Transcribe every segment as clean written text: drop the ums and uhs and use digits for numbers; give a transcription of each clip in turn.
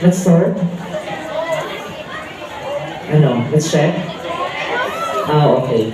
Let's start. Ano? Let's check. Okay.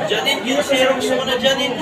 Janin, ginasirong sa mga Janin.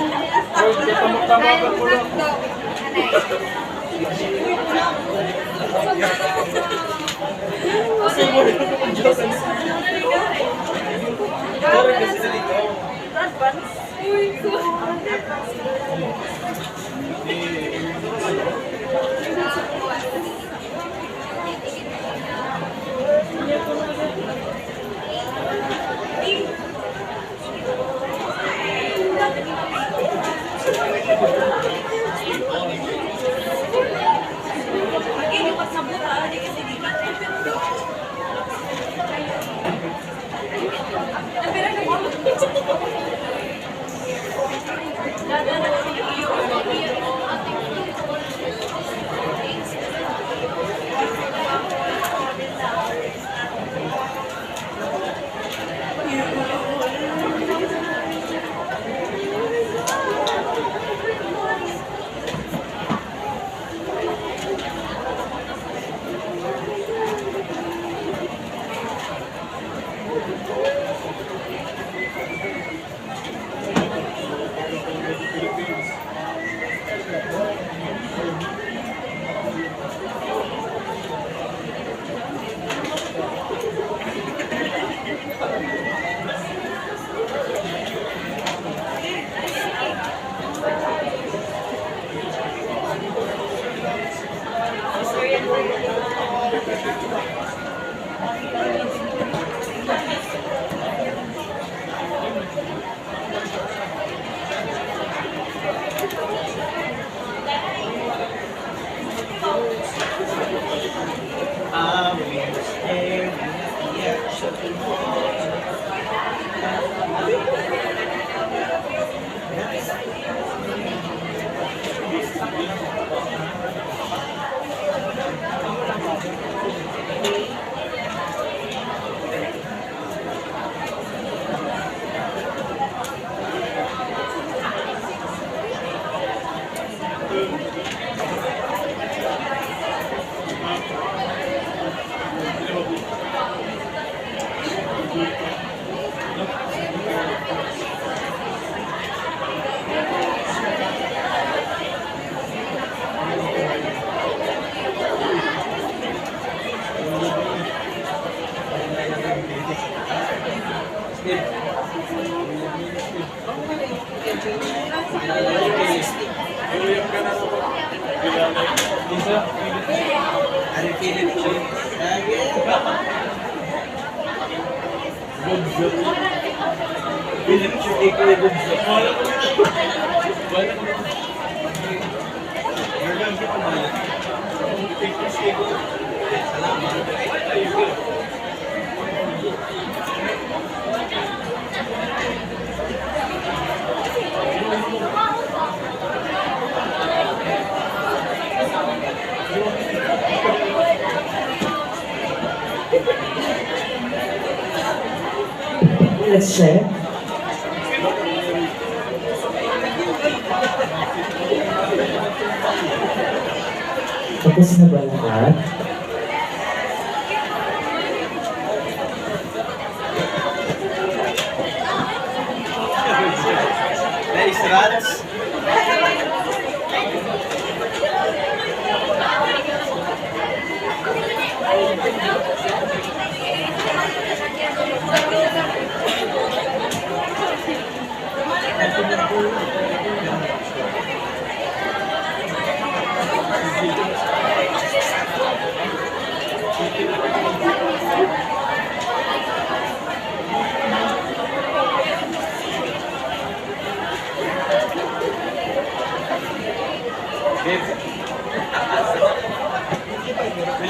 Let's check. Tapos na ba lahat?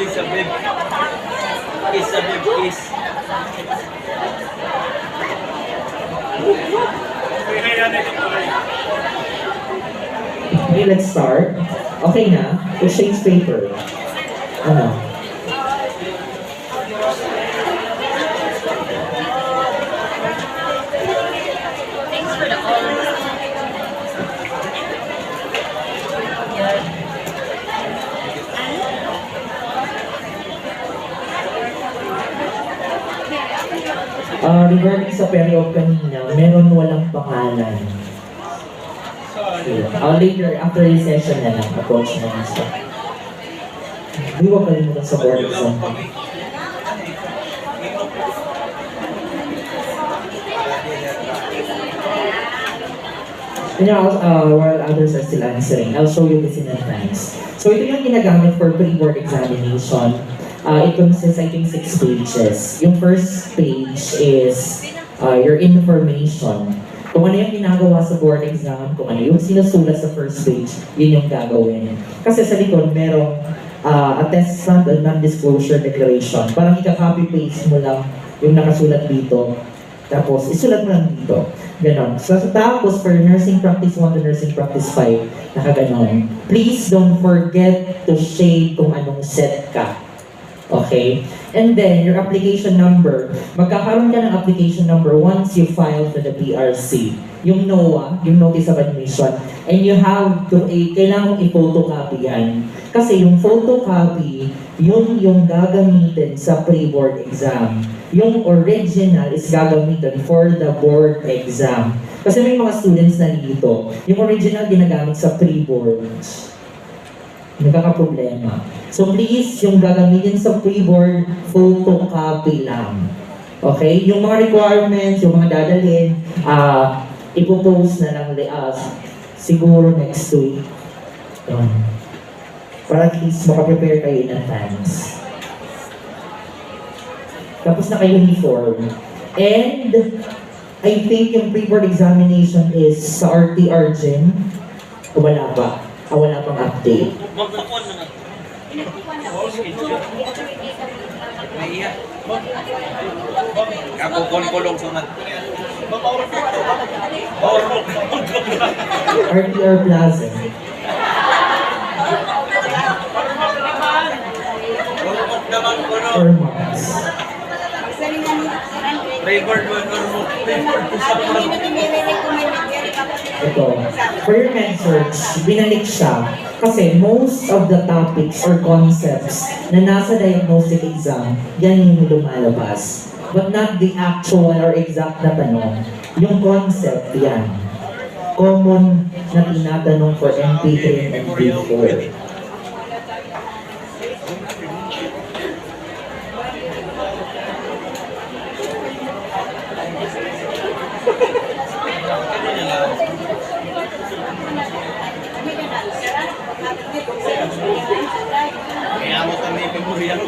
Kiss sa bib. Kiss sa bib, kiss. Okay, let's start. Okay na. Exchange paper. Ano? Thanks for the call. Regarding sa period kanina, meron walang pangalan. Later, after this session na lang, approach mo na siya. Hindi huwag kalimutan sa board exam. And now, while others are still answering, I'll show you this in advance. So ito yung ginagamit for pre-board examination. It consists, I think, 6 pages. Yung first page is your information. Kung ano yung ginagawa sa board exam, kung ano yung sinusulat sa first page, yun yung gagawin. Kasi sa likod, merong attestant and non-disclosure declaration. Parang ika-copy-paste mo lang yung nakasulat dito. Tapos, isulat mo lang dito. Ganon. So, tapos, for nursing practice 1 to nursing practice 5, nakaganon. Please don't forget to shade kung anong set ka. Okay? And then, your application number. Magkakaroon ka ng application number once you file to the PRC. Yung NOAA, yung Notice of Admission. And you have to, kailangan i-photocopy yan. Kasi yung photocopy, yun yung gagamitin sa pre-board exam. Yung original is gagamitin for the board exam. Kasi may mga students na dito, yung original ginagamit sa pre-boards. Nagkakaproblema. So please, yung gagamitin sa pre-board, photocopy lang. Okay? Yung mga requirements, yung mga dadalhin, ipopost na lang siguro next week. Para at least makaprepare kayo in advance. Tapos naka-uniform. And I think yung pre-board examination is sa RTR Gym. Wala pa. Wala pang update. Magpapon na nga. Naiya. Kapukon-kulong sunod. RTR Plaza. Urmok naman ko no. Or Mars. Favored one urmok. Favored ko sa mga. Ito. For your med search, binalik siya. Kasi most of the topics or concepts na nasa diagnostic exam, yan yung lumalabas. But not the actual or exact na tanong. Yung concept, yan. Common na tinatanong for MP3 and MP4. Kaya mo kami pimuhiyan.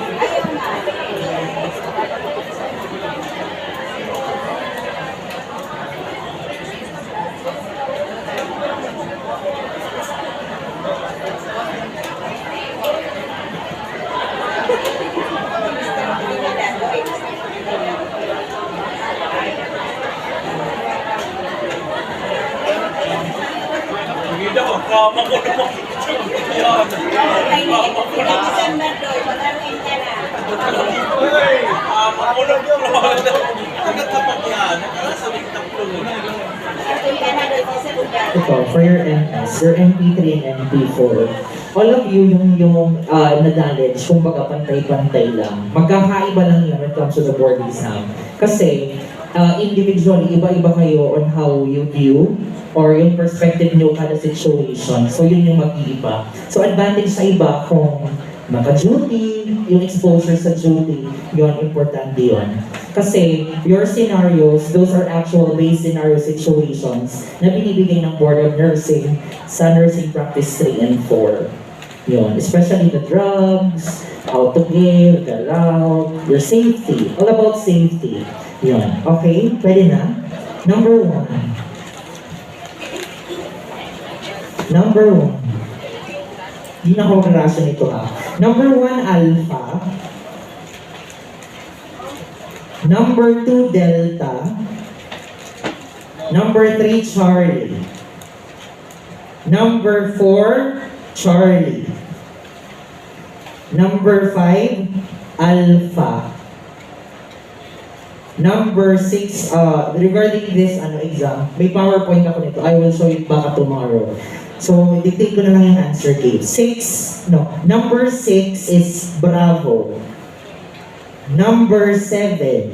Hindi daw, kama ko naman. Yan. Makulog yung nagkatapak yan. Nakasaling taplong. Ito, for your MS, your MP3 and MP4, all of you yung na-knowledge, kumbaga pantay-pantay lang. Magkakaiba lang yan when it comes to the board exam. Kasi, individually, iba-iba kayo on how you view or yung perspective nyo kada situation. So, yun yung mag-iiba. So, advantage sa iba kung naka-duty, yung exposure sa duty, yun, importante yun. Kasi, your scenarios, those are actual base scenario situations na binibigay ng Board of Nursing sa Nursing Practice 3 and 4. Yun, especially the drugs, how to give, the route, your safety, all about safety. Yun, okay? Pwede na? Number 1. Hindi na ako mag-ration ito ha. Number 1, Alpha. Number 2, Delta. Number 3, Charlie. Number 4, Charlie. Number 5, Alpha. Number 6, regarding this exam, may PowerPoint ako nito. I will show it baka tomorrow. So, dictate ko na lang yung answer key. Number 6 is Bravo. Number 7,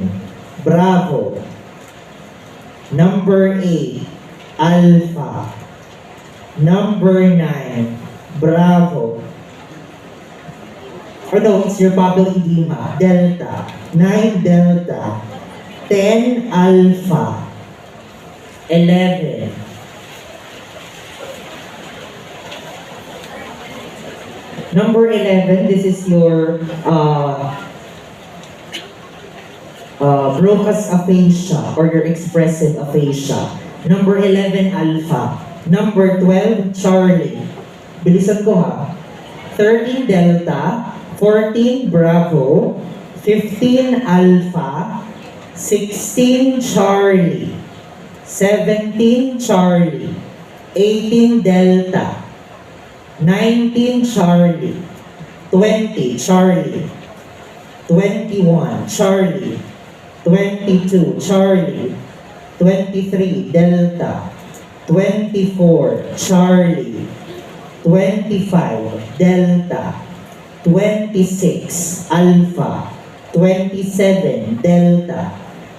Bravo. Number 8, Alpha. Number 9, Bravo. Or no, it's your pupil edema. Delta. 9, Delta. 10, Alpha. 11. Number 11, this is your Broca's aphasia or your expressive aphasia. Number 11, Alpha. Number 12, Charlie. Bilisan ko ha. 13, Delta. 14, Bravo. 15, Alpha. 16, Charlie. 17, Charlie. 18, Delta. 19, Charlie. 20, Charlie. 21, Charlie. 22, Charlie. 23, Delta. 24, Charlie. 25, Delta. 26, Alpha. 27, Delta.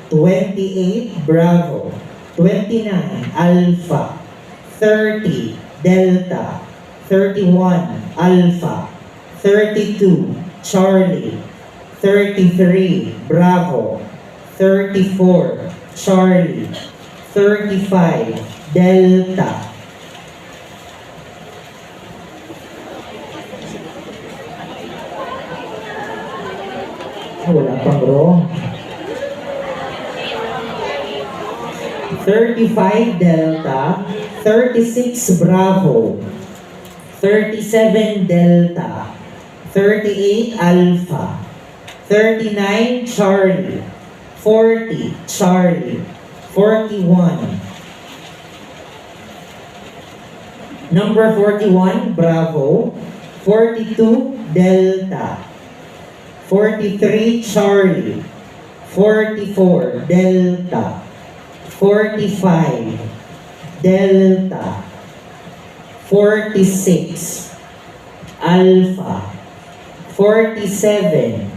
28, Bravo. 29, Alpha. 30, Delta. 31, Alpha. 32, Charlie. 33, Bravo. 34, Charlie. 35, Delta. Wala pang wrong. 35, Delta. 36, Bravo. 37, Delta. 38, Alpha. 39, Charlie. 40, Charlie. 41. Number 41, Bravo. 42, Delta. 43, Charlie. 44, Delta. 45, Delta. 46, Alpha. 47,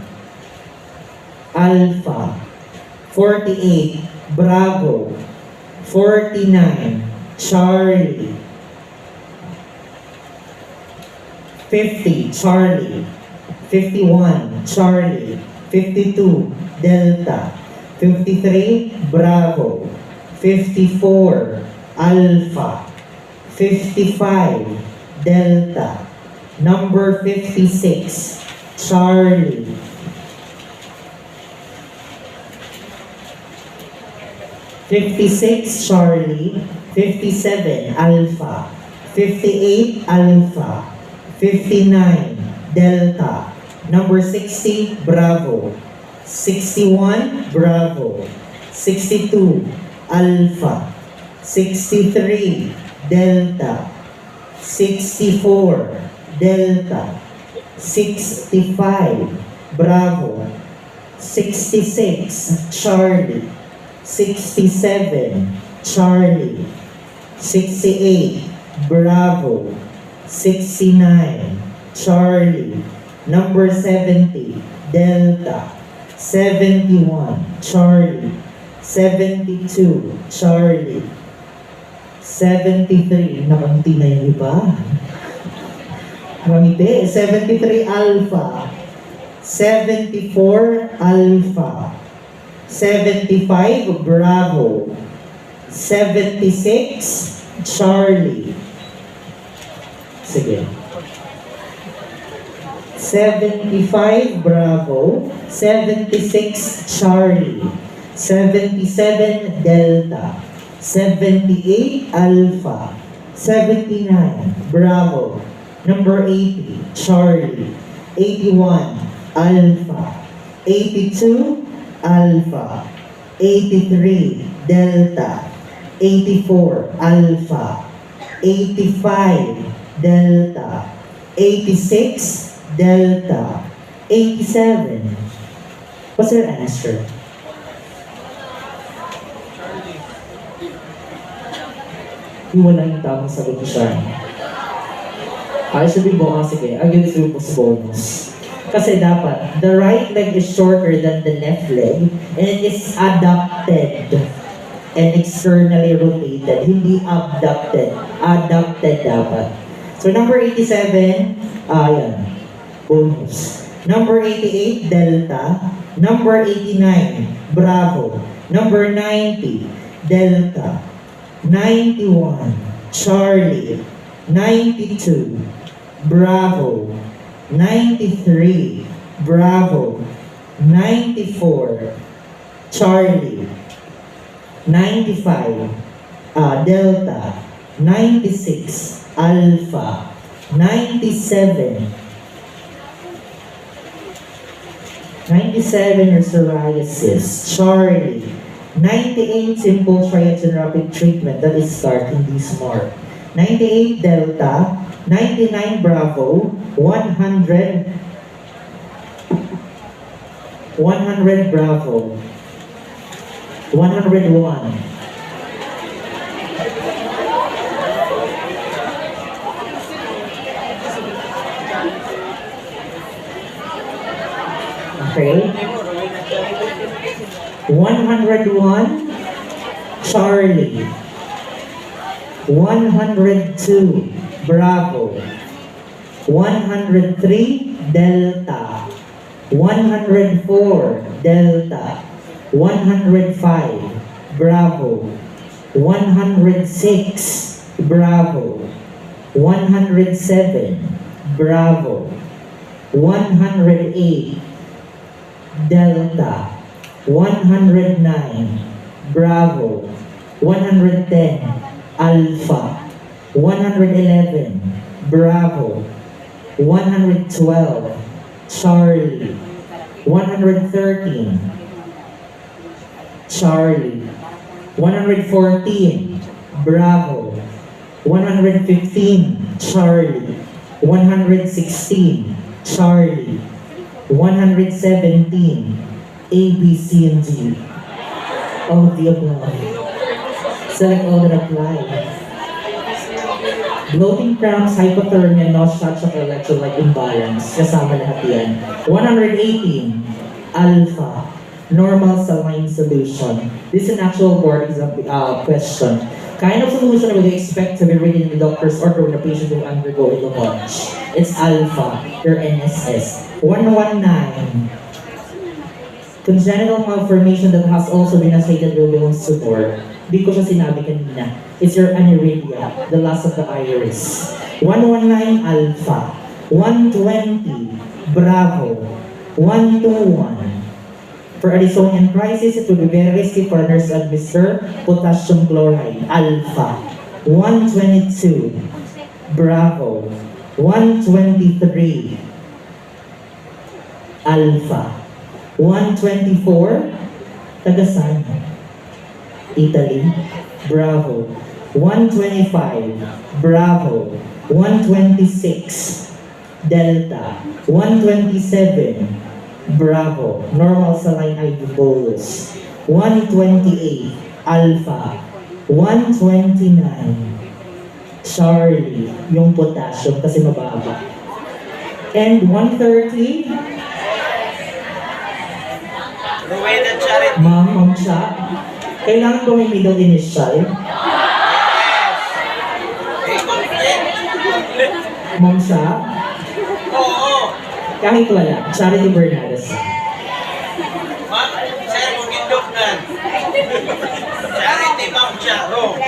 Alpha. 48, Bravo. 49, Charlie. 50, Charlie. 51, Charlie. 52, Delta. 53, Bravo. 54, Alpha. 55, Delta. Number 56, Charlie. 56, Charlie. 57, Alpha. 58, Alpha. 59, Delta. Number 60, Bravo. 61, Bravo. 62, Alpha. 63, Delta. 64, Delta. 65, Bravo. 66, Charlie. 67, Charlie. 68, Bravo. 69, Charlie. Number 70, Delta. 71, Charlie. 72, Charlie. 73, nakanti na yung iba. Ramite, 73, Alpha. 74, Alpha. 75, Bravo. 76, Charlie. Sige. 75, Bravo. 76, Charlie. 77, Delta. 78, Alpha. 79, Bravo. Number 80, Charlie. 81, Alpha. 82, Alpha. 83, Delta. 84, Alpha. 85, Delta. 86, Delta. 87. What's your answer? Wala yung tamang sagot siya. I should be bonus. Sige, I'll give this to bonus. Kasi dapat, the right leg is shorter than the left leg and it is adducted and externally rotated. Hindi abducted. Adducted dapat. So number 87, yan. Bonus. Number 88, Delta. Number 89, Bravo. Number 90, Delta. 91, Charlie. 92, Bravo. 93, Bravo. 94, Charlie. 95, Delta. 96, Alpha. 97, 97 your psoriasis, Charlie. 98 simple triads and rapid treatment that is starting this mark. 98 Delta, 99 Bravo, 100 Bravo, 101. Okay. 101, Charlie. 102, Bravo. 103, Delta. 104, Delta. 105, Bravo. 106, Bravo. 107, Bravo. 108, Delta. 109, Bravo. 110, Alpha. 111, Bravo. 112, Charlie. 113, Charlie. 114, Bravo. 115, Charlie. 116, Charlie. 117, A, B, C, and D. All of the above. Select all that apply. Bloating cramps, hypothermia, nausea, at electrolyte imbalance. Kasama lahat yan. 118, Alpha. Normal saline solution. This is an actual board exam question. Kind of solution would you expect to be reading in the doctor's order when the patient will undergo in the watch? It's Alpha, your NSS. 119. Congenital malformation that has also been associated with Wilms tumor. Di ko siya sinabi kanina. It's your aniridia, the loss of the iris. 119 Alpha. 120 Bravo. 121. For Addisonian crisis, it will be very risky for a nurse to administer potassium chloride, Alpha. 122, Bravo. 123, Alpha. 124, Tagasan, Italy, Bravo. 125, Bravo. 126, Delta. 127, Bravo, normal saline IV bolus. 128, Alpha. 129, Charlie, yung potassium kasi mababa. And 130, Rowena Charity. Ma'am siya. Kailangan ko may middle initial. Ma'am siya. Oo. Kahit wala, Charity Bernales. Ma'am, sir, kung gindok na. Charity, ma'am siya. Oh,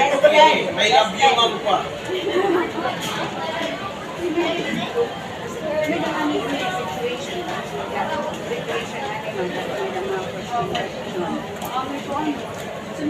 may love you, ma'am pa. Gusto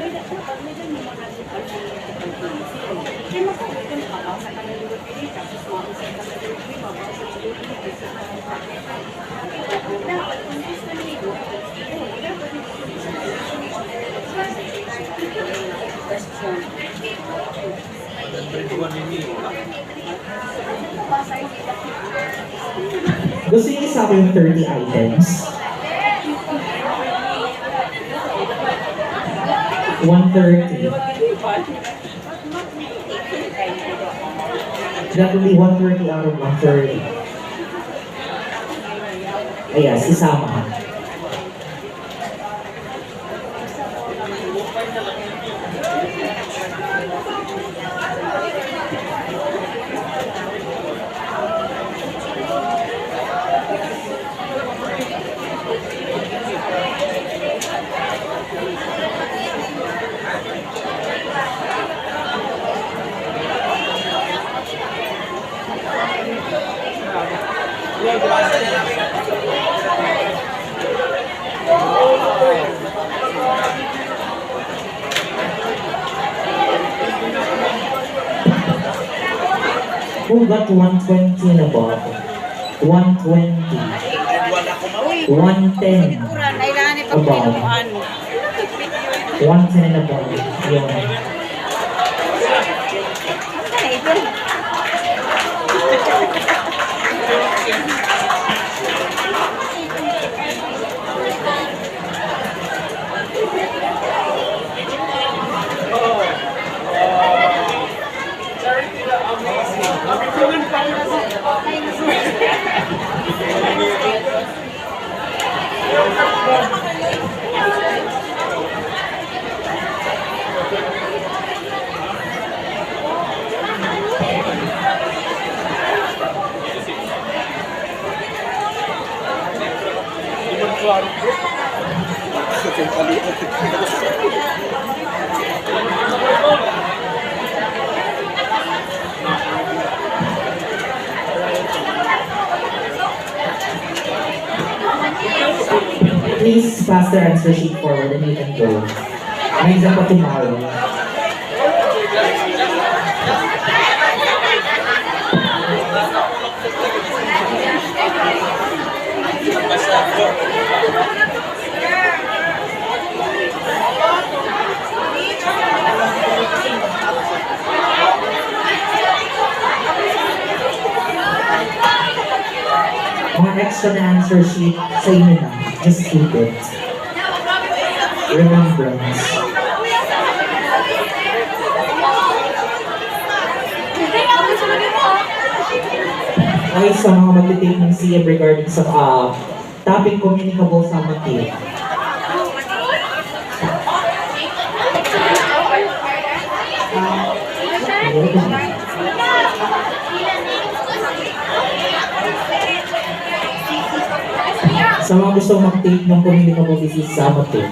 niyo sa akin yung 30 items? 130. That will be 130 out of 130. Ayan, isama. Who got 120 and above? 120. 110 above. 110 and above. Yun. Please pass the answer sheet forward and you can go. May exam pa tomorrow. Mga extra na answer sheet sa inyo na. Just keep it. Remembrance. Ay, sa mga mag-take ng CM regarding sa topic communicable sa matil. Sa mga gusto mag-take ng communicable disease sa matil.